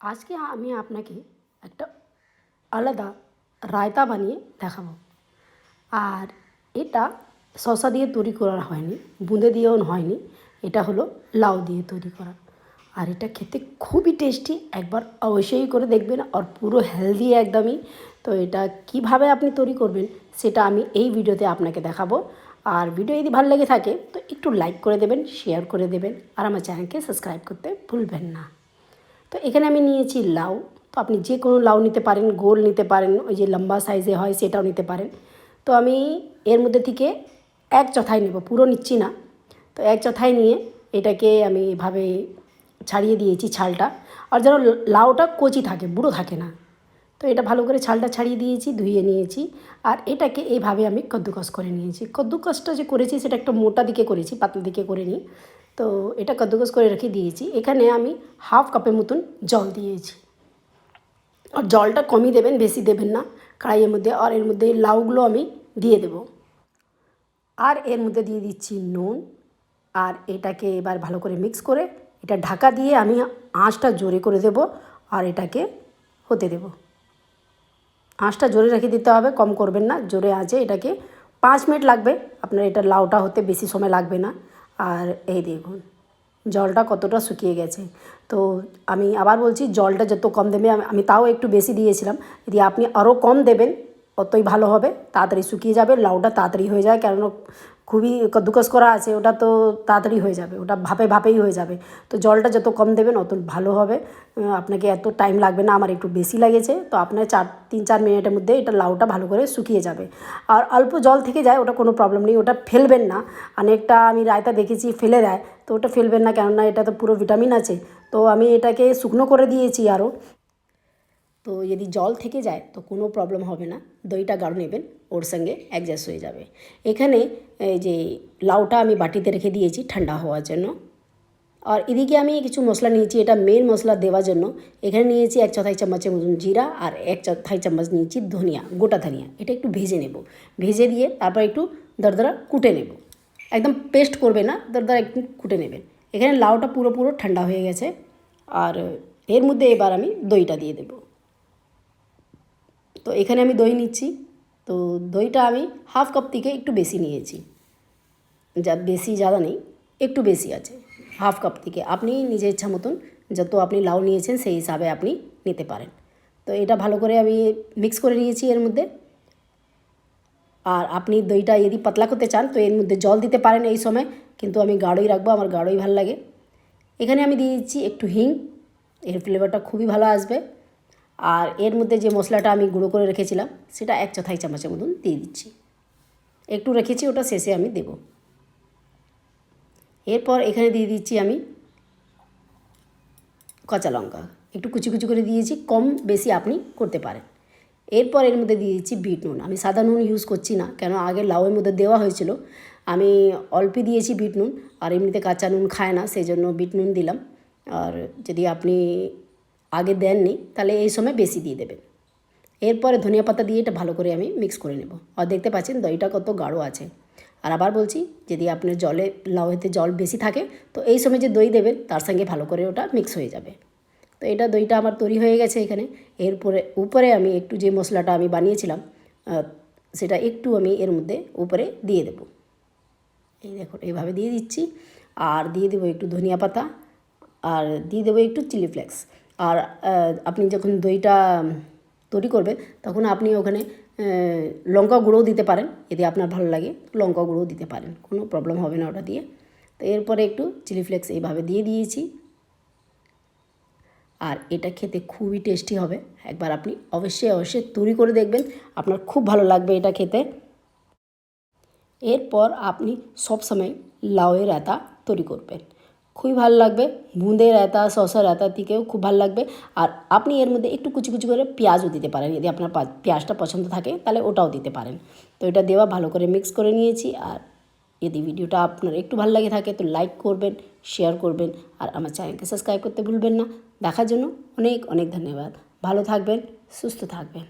আজকে আমি আপনাকে একটা আলাদা রায়তা বানিয়ে দেখাবো। আর এটা শসা দিয়ে তৈরি করা হয়নি, বুঁদে দিয়েও হয়নি, এটা হলো লাউ দিয়ে তৈরি করা। আর এটা খেতে খুবই টেস্টি, একবার অবশ্যই করে দেখবেন, আর পুরো হেলদি একদমই। তো এটা কিভাবে আপনি তৈরি করবেন সেটা আমি এই ভিডিওতে আপনাকে দেখাবো। আর ভিডিও যদি ভালো লেগে থাকে তো একটু লাইক করে দেবেন, শেয়ার করে দেবেন, আর আমার চ্যানেলকে সাবস্ক্রাইব করতে ভুলবেন না। তো এখানে আমি নিয়েছি লাউ। তো আপনি যে কোনো লাউ নিতে পারেন, গোল নিতে পারেন, ওই যে লম্বা সাইজে হয় সেটাও নিতে পারেন। তো আমি এর মধ্যে থেকে 1/4 নেব, পুরো নিচ্ছি না। তো 1/4 নিয়ে এটাকে আমি এভাবে ছাড়িয়ে দিয়েছি ছালটা। আর যেন লাউটা কচি থাকে, বুড়ো থাকে না। তো এটা ভালো করে ছালটা ছাড়িয়ে দিয়েছি, ধুয়ে নিয়েছি। আর এটাকে এইভাবে আমি কদ্দুকস করে নিয়েছি। কদ্দুকসটা যে করেছি সেটা একটা মোটা দিকে করেছি, পাতলা দিকে করিনি। তো এটা কদ্দুকস করে রেখে দিয়েছি। এখানে আমি 1/2 কাপের মতন জল দিয়েছি। আর জলটা কমই দেবেন, বেশি দেবেন না কড়াইয়ের মধ্যে। আর এর মধ্যে লাউগুলো আমি দিয়ে দেব। আর এর মধ্যে দিয়ে দিচ্ছি নুন। আর এটাকে এবার ভালো করে মিক্স করে এটা ঢাকা দিয়ে আমি আঁচটা জোরে করে দেব। আর এটাকে হতে দেব। আঁচটা জোরে রেখে দিতে হবে, কম করবেন না, জোরে আঁচে। এটাকে 5 মিনিট লাগবে আপনার এটা লাউটা হতে, বেশি সময় লাগবে না। আর এই দেখুন জলটা কতটা শুকিয়ে গেছে। তো আমি আবার বলছি, জলটা যত কম দেবে, আমি তাও একটু বেশি দিয়েছিলাম, যদি আপনি আরও কম দেবেন ততই ভালো হবে, তাড়াতাড়ি শুকিয়ে যাবে, লাউটা তাড়াতাড়ি হয়ে যায়। কারণ খুবই কদ্দুকস করা আছে, ওটা তো তাড়াতাড়ি হয়ে যাবে, ওটা ভাপেই হয়ে যাবে। তো জলটা যত কম দেবেন অত ভালো হবে। আপনাকে এত টাইম লাগবে না, আমার একটু বেশি লেগেছে। তো আপনার 3-4 মিনিটের মধ্যে এটা লাউটা ভালো করে শুকিয়ে যাবে। আর অল্প জল থেকে যায়, ওটা কোনো প্রবলেম নেই, ওটা ফেলবেন না। অনেকটা আমি রায়তা দেখেছি ফেলে দেয়, তো ওটা ফেলবেন না, কেননা এটা তো পুরো ভিটামিন আছে। তো আমি এটাকে শুকনো করে দিয়েছি আরও। তো যদি জল থেকে যায় তো কোনো প্রবলেম হবে না, দইটা গাঢ় নেবেন, ওর সঙ্গে অ্যাডজাস্ট হয়ে যাবে। এখানে এই যে লাউটা আমি বাটিতে রেখে দিয়েছি ঠান্ডা হওয়ার জন্য। আর এদিকে আমি কিছু মশলা নিয়েছি, এটা মেন মশলা দেওয়ার জন্য। এখানে নিয়েছি 1/4 চামচের মতন জিরা, আর 1/4 চামচ নিয়েছি ধনিয়া, গোটা ধনিয়া। এটা একটু ভেজে নেব, ভেজে দিয়ে তারপর একটু দরদরা কুটে নেব। একদম পেস্ট করবে না, দরদরা একটু কুটে নেবেন। এখানে লাউটা পুরো ঠান্ডা হয়ে গেছে। আর এর মধ্যে এবার আমি দইটা দিয়ে দেব। তো এখানে আমি দই নিচ্ছি। তো দইটা আমি 1/2 কাপ থেকে একটু বেশি নিয়েছি, যা বেশি ज़्यादा নেই, একটু বেশি আছে। 1/2 কাপ থেকে আপনি নিজের ইচ্ছা মতন যত আপনি লাউ নিয়েছেন সেই হিসাবে আপনি নিতে পারেন। তো এটা ভালো করে আমি মিক্স করে নিয়েছি এর মধ্যে। আর আপনি দইটা যদি পাতলা করতে চান তো এর মধ্যে জল দিতে পারেন এই সময়, কিন্তু আমি গাঢ়ই রাখবো, আমার গাঢ়ই ভালো লাগে। এখানে আমি দিয়ে দিচ্ছি একটু হিং, এর ফ্লেভারটা খুবই ভালো আসবে। আর এর মধ্যে যে মশলাটা আমি গুঁড়ো করে রেখেছিলাম সেটা 1/4 চামচের মতন দিয়ে দিচ্ছি। একটু রেখেছি, ওটা শেষে আমি দেব। এরপর এখানে দিয়ে দিচ্ছি আমি কাঁচা লঙ্কা, একটু কুচি করে দিয়েছি, কম বেশি আপনি করতে পারেন। এরপর এর মধ্যে দিয়ে দিচ্ছি বিট নুন। আমি সাদা নুন ইউজ করছি না, কেন আগে লাউয়ের মধ্যে দেওয়া হয়েছিল। আমি অল্পই দিয়েছি বিট নুন, আর এমনিতে কাঁচা নুন খায় না, সেই জন্য বিট নুন দিলাম। আর যদি আপনি আগে দেননি তাহলে এই সময় বেশি দিয়ে দেবেন। এরপরে ধনিয়া পাতা দিয়ে এটা ভালো করে আমি মিক্স করে নেব। আর দেখতে পাচ্ছেন দইটা কত গাঢ় আছে। আর আবার বলছি, যদি আপনার লাউয়েতে জল বেশি থাকে তো এই সময় যে দই দেবেন তার সঙ্গে ভালো করে ওটা মিক্স হয়ে যাবে। তো এটা দইটা আমার তৈরি হয়ে গেছে এখানে। এরপরে উপরে আমি একটু যে মশলাটা আমি বানিয়েছিলাম সেটা একটু আমি এর মধ্যে উপরে দিয়ে দেব। এই দেখুন এইভাবে দিয়ে দিচ্ছি। আর দিয়ে দেবো একটু ধনিয়া পাতা, আর দিয়ে দেবো একটু চিলি ফ্লেক্স। আর আপনি যখন দইটা তৈরি করবেন তখন আপনি ওখানে লঙ্কা গুঁড়োও দিতে পারেন, যদি আপনার ভালো লাগে লঙ্কা গুঁড়োও দিতে পারেন, কোনো প্রবলেম হবে না ওটা দিয়ে। তো এরপরে একটু চিলি ফ্লেক্স এইভাবে দিয়ে দিয়েছি। আর এটা খেতে খুবই টেস্টি হবে, একবার আপনি অবশ্যই তৈরি করে দেখবেন, আপনার খুব ভালো লাগবে এটা খেতে। এরপর আপনি সবসময় লাউয়ের রায়তা তৈরি করবেন, খুবই ভালো লাগবে। বুঁদে রায়তা, শসা রায়তা থেকেও খুব ভালো লাগবে। আর আপনি এর মধ্যে একটু কুচি করে পেঁয়াজও দিতে পারেন, যদি আপনার পেঁয়াজটা পছন্দ থাকে তাহলে ওটাও দিতে পারেন। তো এটা দেওয়া ভালো করে মিক্স করে নিয়েছি। আর যদি ভিডিওটা আপনার একটু ভালো লাগে থাকে তো লাইক করবেন, শেয়ার করবেন, আর আমার চ্যানেলকে সাবস্ক্রাইব করতে ভুলবেন না। দেখার জন্য অনেক ধন্যবাদ। ভালো থাকবেন, সুস্থ থাকবেন।